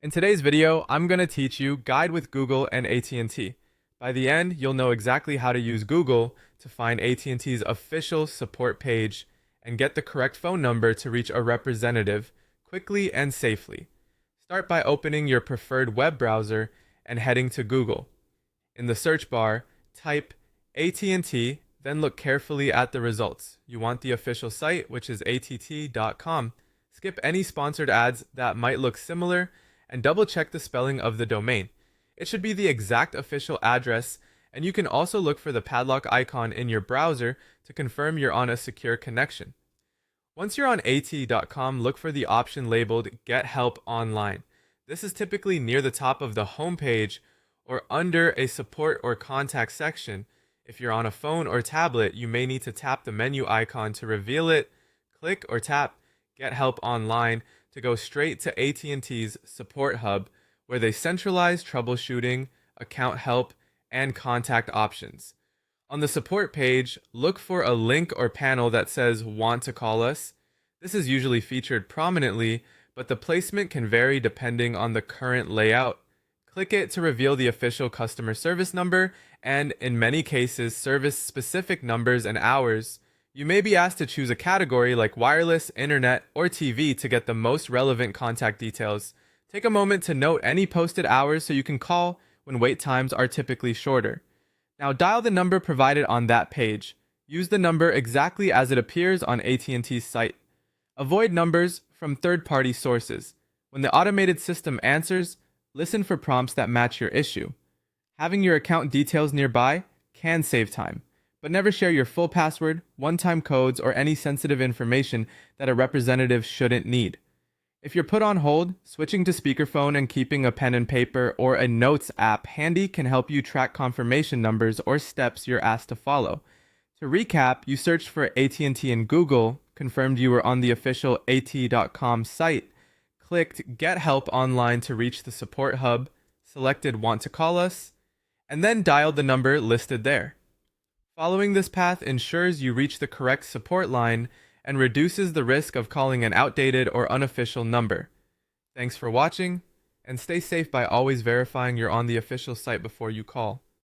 In today's video, I'm going to teach you Guide with Google and AT&T. By the end, you'll know exactly how to use Google to find AT&T's official support page and get the correct phone number to reach a representative quickly and safely. Start by opening your preferred web browser and heading to Google. In the search bar, type AT&T, then look carefully at the results. You want the official site, which is att.com. Skip any sponsored ads that might look similar and double check the spelling of the domain. It should be the exact official address, and you can also look for the padlock icon in your browser to confirm you're on a secure connection. Once you're on at.com, look for the option labeled Get Help Online. This is typically near the top of the home page or under a support or contact section. If you're on a phone or tablet, you may need to tap the menu icon to reveal it. Click or tap Get Help Online to go straight to AT&T's support hub, where they centralize troubleshooting, account help, and contact options. On the support page, look for a link or panel that says Want to Call Us. This is usually featured prominently, but the placement can vary depending on the current layout. Click it to reveal the official customer service number, and in many cases, service-specific numbers and hours. You may be asked to choose a category like wireless, internet, or TV to get the most relevant contact details. Take a moment to note any posted hours so you can call when wait times are typically shorter. Now dial the number provided on that page. Use the number exactly as it appears on AT&T's site. Avoid numbers from third-party sources. When the automated system answers, listen for prompts that match your issue. Having your account details nearby can save time, but never share your full password, one-time codes, or any sensitive information that a representative shouldn't need. If you're put on hold, switching to speakerphone and keeping a pen and paper or a notes app handy can help you track confirmation numbers or steps you're asked to follow. To recap, you searched for AT&T in Google, confirmed you were on the official at.com site, clicked Get Help Online to reach the support hub, selected Want to Call Us, and then dialed the number listed there. Following this path ensures you reach the correct support line and reduces the risk of calling an outdated or unofficial number. Thanks for watching, and stay safe by always verifying you're on the official site before you call.